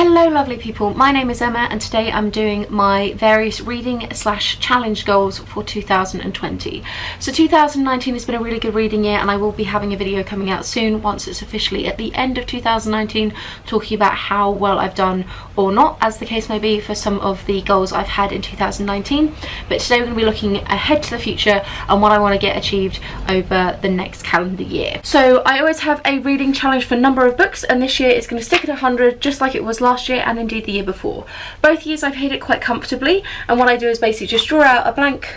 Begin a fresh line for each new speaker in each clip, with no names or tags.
Hello lovely people, my name is Emma and today I'm doing my various reading/challenge goals for 2020. So 2019 has been a really good reading year and I will be having a video coming out soon once it's officially at the end of 2019 talking about how well I've done or not, as the case may be, for some of the goals I've had in 2019. But today we're going to be looking ahead to the future and what I want to get achieved over the next calendar year. So I always have a reading challenge for number of books, and this year it's going to stick at 100 just like it was last year and indeed the year before. Both years I've hit it quite comfortably, and what I do is basically just draw out a blank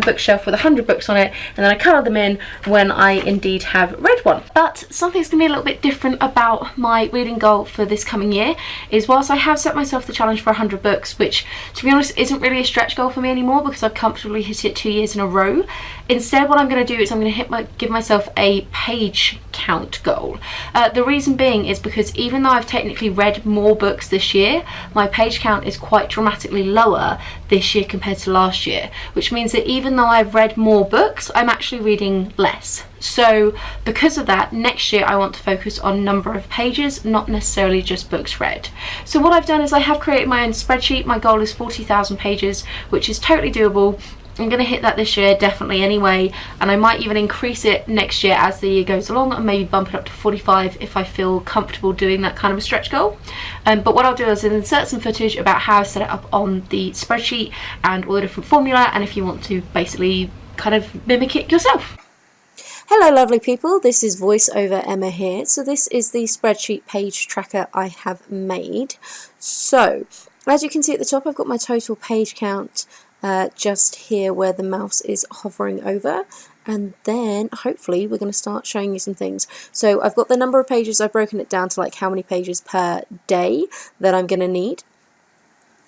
bookshelf with 100 books on it, and then I colour them in when I indeed have read one. But something's going to be a little bit different about my reading goal for this coming year is, whilst I have set myself the challenge for 100 books, which to be honest isn't really a stretch goal for me anymore because I've comfortably hit it 2 years in a row, instead what I'm going to do is I'm going to give myself a page count goal. The reason being is because even though I've technically read more books this year, my page count is quite dramatically lower this year compared to last year, which means that even though I've read more books, I'm actually reading less. So because of that, next year I want to focus on number of pages, not necessarily just books read. So what I've done is I have created my own spreadsheet. My goal is 40,000 pages, which is totally doable. I'm going to hit that this year definitely anyway, and I might even increase it next year as the year goes along and maybe bump it up to 45 if I feel comfortable doing that kind of a stretch goal. But what I'll do is insert some footage about how I set it up on the spreadsheet and all the different formula, and if you want to basically kind of mimic it yourself.
Hello lovely people, this is voiceover Emma here. So this is the spreadsheet page tracker I have made. So as you can see at the top, I've got my total page count just here where the mouse is hovering over, and then hopefully we're going to start showing you some things. So I've got the number of pages. I've broken it down to like how many pages per day that I'm going to need.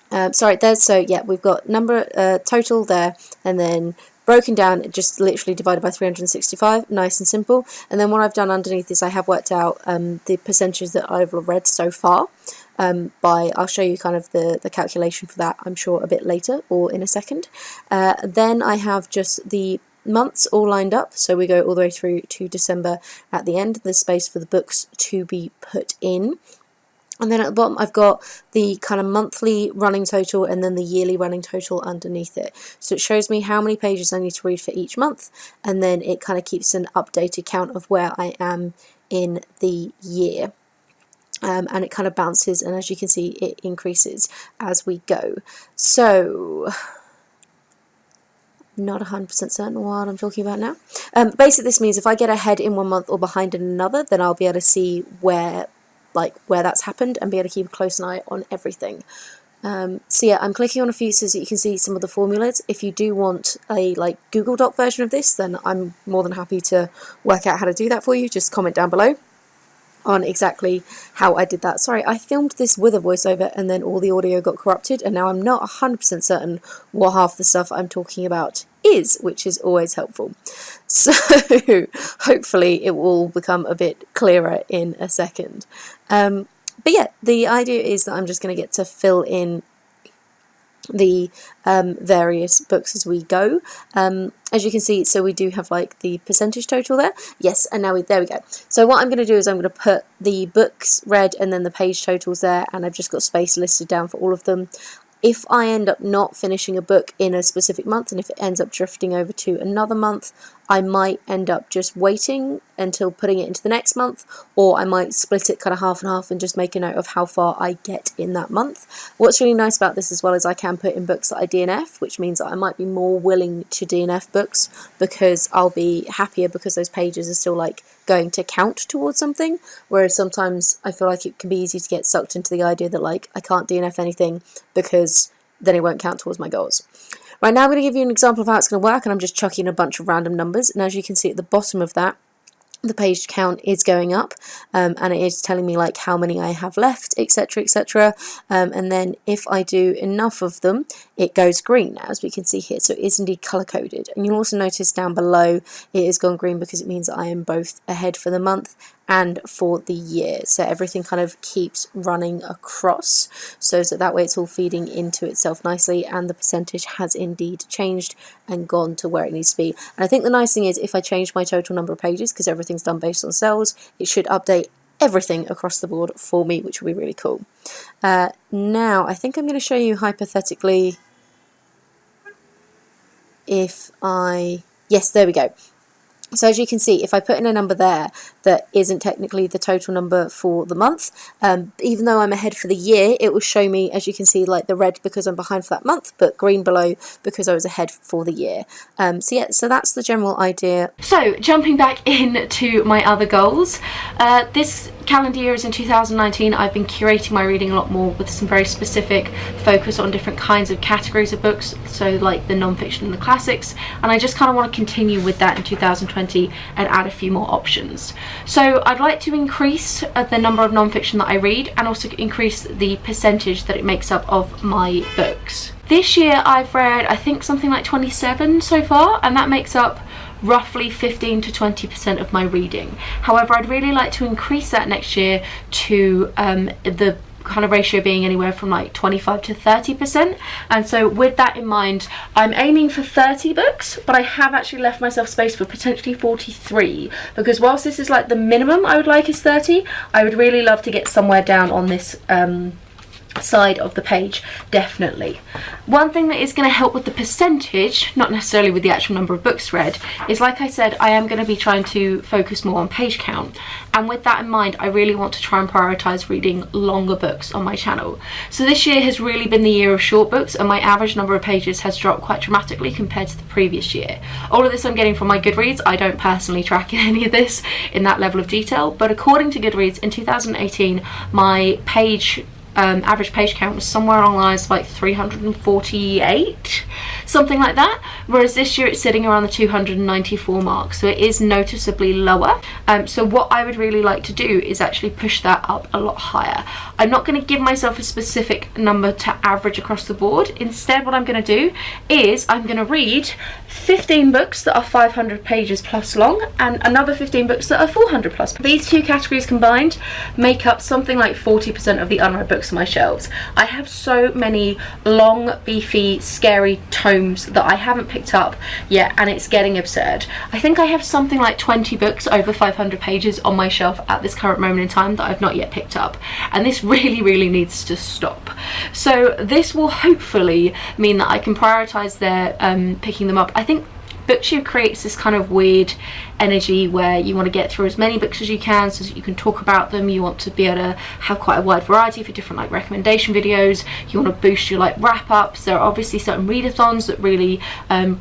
We've got number total there, and then broken down, just literally divided by 365, nice and simple. And then what I've done underneath is I have worked out the percentages that I've read so far. I'll show you kind of the calculation for that, I'm sure, a bit later or in a second. Then I have just the months all lined up, so we go all the way through to December at the end. There's space for the books to be put in. And then at the bottom I've got the kind of monthly running total and then the yearly running total underneath it. So it shows me how many pages I need to read for each month, and then it kind of keeps an updated count of where I am in the year. And it kind of bounces, and as you can see it increases as we go. So not 100% certain what I'm talking about now. Basically this means if I get ahead in one month or behind in another, then I'll be able to see where that's happened and be able to keep a close eye on everything. So yeah, I'm clicking on a few so that you can see some of the formulas. If you do want a Google Doc version of this, then I'm more than happy to work out how to do that for you. Just comment down below on exactly how I did that. Sorry, I filmed this with a voiceover and then all the audio got corrupted, and now I'm not 100% certain what half the stuff I'm talking about is, which is always helpful. So hopefully it will become a bit clearer in a second. But yeah, the idea is that I'm just going to get to fill in the various books as we go. As you can see, so we do have the percentage total there. Yes, and now there we go. So what I'm going to do is I'm going to put the books read and then the page totals there, and I've just got space listed down for all of them. If I end up not finishing a book in a specific month, and if it ends up drifting over to another month, I might end up just waiting until putting it into the next month, or I might split it kind of half and half and just make a note of how far I get in that month. What's really nice about this as well is I can put in books that I DNF, which means that I might be more willing to DNF books because I'll be happier because those pages are still going to count towards something, whereas sometimes I feel like it can be easy to get sucked into the idea that I can't DNF anything because then it won't count towards my goals. Right, now I'm going to give you an example of how it's going to work, and I'm just chucking a bunch of random numbers, and as you can see at the bottom of that, the page count is going up, and it is telling me how many I have left, etc, etc. And then if I do enough of them, it goes green now, as we can see here. So it is indeed color coded, and you'll also notice down below it has gone green because it means that I am both ahead for the month and for the year. So everything kind of keeps running across, so that way it's all feeding into itself nicely, and the percentage has indeed changed and gone to where it needs to be. And I think the nice thing is if I change my total number of pages, because everything's done based on cells, it should update everything across the board for me, which will be really cool. Now, I think I'm going to show you hypothetically if yes, there we go. So as you can see, if I put in a number there that isn't technically the total number for the month, even though I'm ahead for the year, it will show me, as you can see, like the red because I'm behind for that month, but green below because I was ahead for the year. So yeah, so that's the general idea.
So jumping back into my other goals, this calendar year is in 2019. I've been curating my reading a lot more with some very specific focus on different kinds of categories of books, so like the non-fiction and the classics, and I just kind of want to continue with that in 2020 and add a few more options. So I'd like to increase the number of non-fiction that I read and also increase the percentage that it makes up of my books. This year I've read, I think, something like 27 so far, and that makes up roughly 15 to 20% of my reading. However, I'd really like to increase that next year to the kind of ratio being anywhere from like 25 to 30%, and so with that in mind, I'm aiming for 30 books, but I have actually left myself space for potentially 43, because whilst this is like the minimum I would like is 30, I would really love to get somewhere down on this side of the page, definitely. One thing that is going to help with the percentage, not necessarily with the actual number of books read, is, like I said, I am going to be trying to focus more on page count, and with that in mind, I really want to try and prioritize reading longer books on my channel. So this year has really been the year of short books, and my average number of pages has dropped quite dramatically compared to the previous year. All of this I'm getting from my Goodreads. I don't personally track any of this in that level of detail, but according to Goodreads, in 2018 my average page count was somewhere along the lines of like 348, something like that, whereas this year it's sitting around the 294 mark, so it is noticeably lower. So what I would really like to do is actually push that up a lot higher. I'm not going to give myself a specific number to average across the board. Instead, what I'm going to do is I'm going to read 15 books that are 500 pages plus long and another 15 books that are 400 plus. These two categories combined make up something like 40% of the unread books on my shelves. I have so many long, beefy, scary tomes that I haven't picked up yet, and it's getting absurd. I think I have something like 20 books over 500 pages on my shelf at this current moment in time that I've not yet picked up, and this really needs to stop. So this will hopefully mean that I can prioritize their picking them up. I think Booktube creates this kind of weird energy where you want to get through as many books as you can so that you can talk about them. You want to be able to have quite a wide variety for different like recommendation videos. You want to boost your like wrap-ups. There are obviously certain readathons that really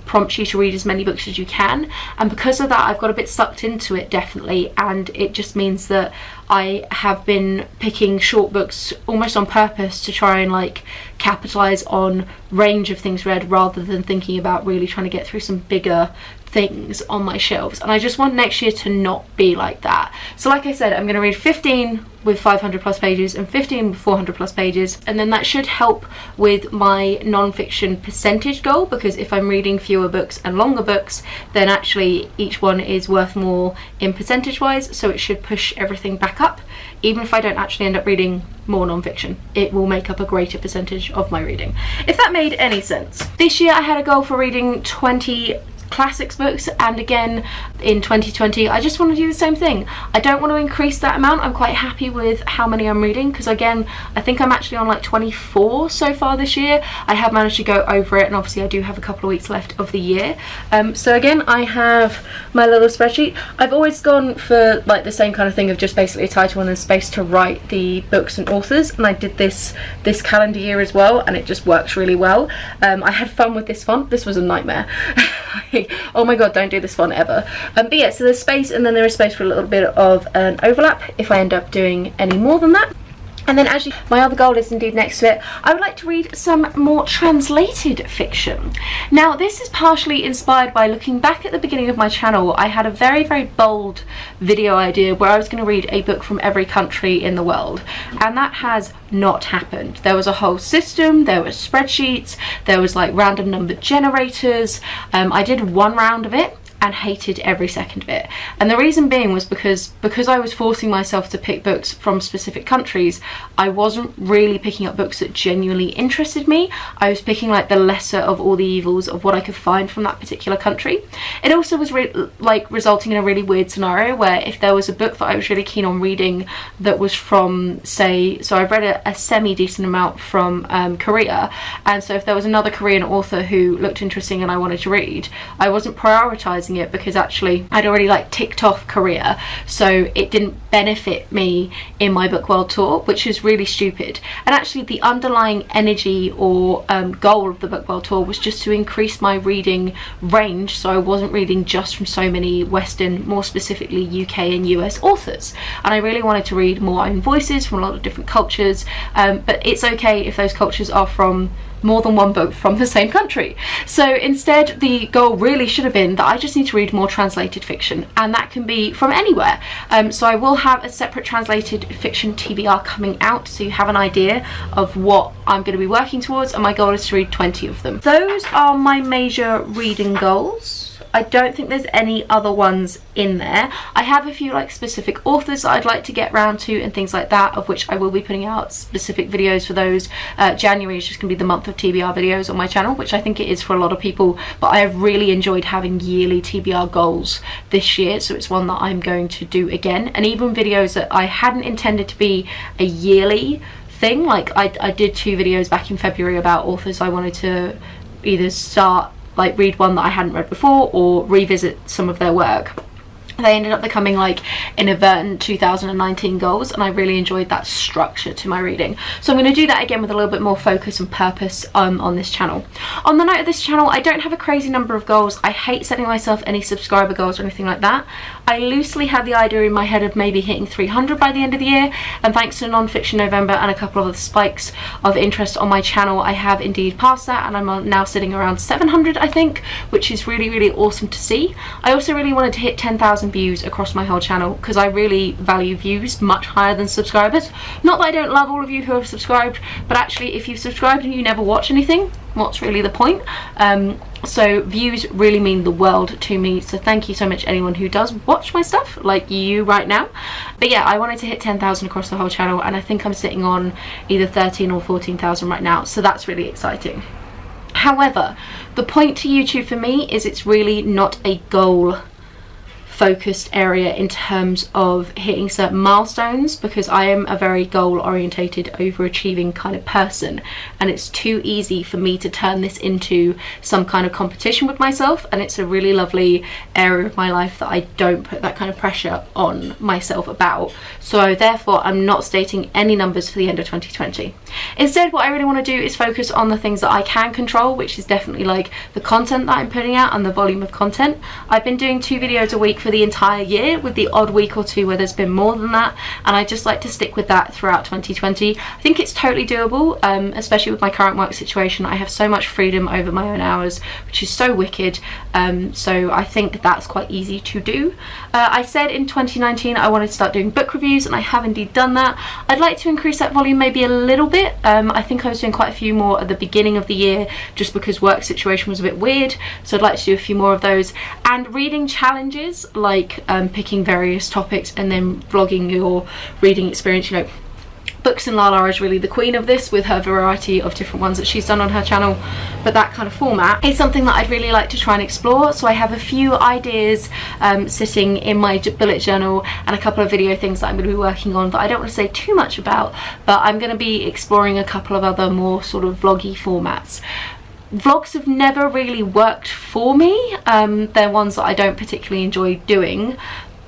prompt you to read as many books as you can, and because of that I've got a bit sucked into it, definitely, and it just means that I have been picking short books almost on purpose to try and like capitalize on range of things read rather than thinking about really trying to get through some bigger things on my shelves, and I just want next year to not be like that. So like I said, I'm going to read 15 with 500 plus pages and 15 with 400 plus pages, and then that should help with my non-fiction percentage goal, because if I'm reading fewer books and longer books, then actually each one is worth more in percentage wise, so it should push everything back up. Even if I don't actually end up reading more non-fiction, it will make up a greater percentage of my reading, if that made any sense. This year I had a goal for reading 20 classics books, and again in 2020 I just want to do the same thing. I don't want to increase that amount. I'm quite happy with how many I'm reading, because again I think I'm actually on like 24 so far this year. I have managed to go over it, and obviously I do have a couple of weeks left of the year. So again, I have my little spreadsheet. I've always gone for like the same kind of thing of just basically a title and then space to write the books and authors, and I did this calendar year as well, and it just works really well. I had fun with this font. This was a nightmare. Oh my god, don't do this font ever. But yeah, so there's space, and then there is space for a little bit of an overlap if I end up doing any more than that. And then actually my other goal is indeed next to it. I would like to read some more translated fiction. Now this is partially inspired by looking back at the beginning of my channel. I had a very bold video idea where I was going to read a book from every country in the world, and that has not happened. There was a whole system, there were spreadsheets, there was like random number generators. I did one round of it, and hated every second of it. And the reason being was because I was forcing myself to pick books from specific countries, I wasn't really picking up books that genuinely interested me. I was picking like the lesser of all the evils of what I could find from that particular country. It also was like resulting in a really weird scenario where if there was a book that I was really keen on reading that was from, say, so I've read a semi-decent amount from Korea, and so if there was another Korean author who looked interesting and I wanted to read, I wasn't prioritizing it because actually I'd already like ticked off Korea, so it didn't benefit me in my book world tour, which is really stupid. And actually the underlying energy or goal of the book world tour was just to increase my reading range, so I wasn't reading just from so many Western, more specifically UK and US authors, and I really wanted to read more own voices from a lot of different cultures, but it's okay if those cultures are from more than one book from the same country. So instead the goal really should have been that I just need to read more translated fiction, and that can be from anywhere. So I will have a separate translated fiction TBR coming out, so you have an idea of what I'm going to be working towards, and my goal is to read 20 of them. Those are my major reading goals. I don't think there's any other ones in there. I have a few like specific authors that I'd like to get round to and things like that, of which I will be putting out specific videos for those. January is just going to be the month of TBR videos on my channel, which I think it is for a lot of people, but I have really enjoyed having yearly TBR goals this year, so it's one that I'm going to do again. And even videos that I hadn't intended to be a yearly thing, like I did 2 videos back in February about authors I wanted to either start, like read one that I hadn't read before or revisit some of their work. They ended up becoming like inadvertent 2019 goals, and I really enjoyed that structure to my reading. So I'm going to do that again with a little bit more focus and purpose on this channel. On the note of this channel, I don't have a crazy number of goals. I hate setting myself any subscriber goals or anything like that. I loosely had the idea in my head of maybe hitting 300 by the end of the year, and thanks to Non-Fiction November and a couple of other spikes of interest on my channel, I have indeed passed that, and I'm now sitting around 700 I think, which is really, really awesome to see. I also really wanted to hit 10,000 views across my whole channel because I really value views much higher than subscribers. Not that I don't love all of you who have subscribed, but actually if you've subscribed and you never watch anything, what's really the point? So views really mean the world to me, so thank you so much anyone who does watch my stuff, like you right now. But yeah, I wanted to hit 10,000 across the whole channel, and I think I'm sitting on either 13 or 14,000 right now, so that's really exciting. However, the point to YouTube for me is it's really not a goal focused area in terms of hitting certain milestones, because I am a very goal orientated, overachieving kind of person, and it's too easy for me to turn this into some kind of competition with myself, and it's a really lovely area of my life that I don't put that kind of pressure on myself about. So therefore I'm not stating any numbers for the end of 2020. Instead, what I really want to do is focus on the things that I can control, which is definitely like the content that I'm putting out and the volume of content. I've been doing 2 videos a week for the entire year, with the odd week or 2 where there's been more than that, and I just like to stick with that throughout 2020. I think it's totally doable, especially with my current work situation. I have so much freedom over my own hours, which is so wicked, so I think that's quite easy to do. I said in 2019 I wanted to start doing book reviews, and I have indeed done that. I'd like to increase that volume maybe a little bit. I think I was doing quite a few more at the beginning of the year just because work situation was a bit weird, so I'd like to do a few more of those. And reading challenges, like picking various topics and then vlogging your reading experience. You know, Books and Lala is really the queen of this, with her variety of different ones that she's done on her channel, but that kind of format is something that I'd really like to try and explore. So I have a few ideas sitting in my bullet journal and a couple of video things that I'm going to be working on that I don't want to say too much about, but I'm going to be exploring a couple of other more sort of vloggy formats. Vlogs have never really worked for me. They're ones that I don't particularly enjoy doing,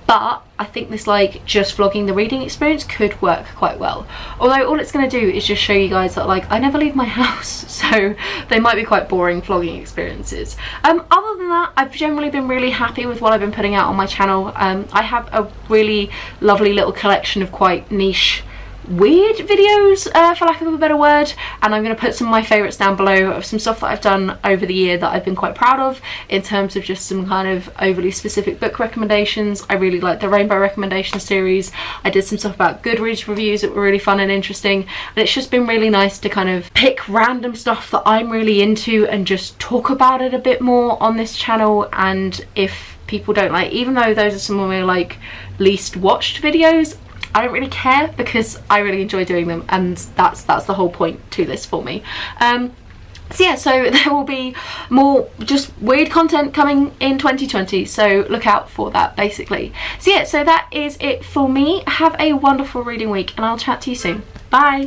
but I think this like just vlogging the reading experience could work quite well. Although all it's going to do is just show you guys that like I never leave my house, so they might be quite boring vlogging experiences. Other than that, I've generally been really happy with what I've been putting out on my channel. I have a really lovely little collection of quite niche, weird videos, for lack of a better word, and I'm going to put some of my favourites down below of some stuff that I've done over the year that I've been quite proud of, in terms of just some kind of overly specific book recommendations. I really like the Rainbow Recommendation series. I did some stuff about Goodreads reviews that were really fun and interesting, and it's just been really nice to kind of pick random stuff that I'm really into and just talk about it a bit more on this channel. And if people don't like, even though those are some of my like least watched videos, I don't really care because I really enjoy doing them, and that's the whole point to this for me. So yeah, so there will be more just weird content coming in 2020, so look out for that basically. So yeah, so that is it for me. Have a wonderful reading week and I'll chat to you soon. Bye!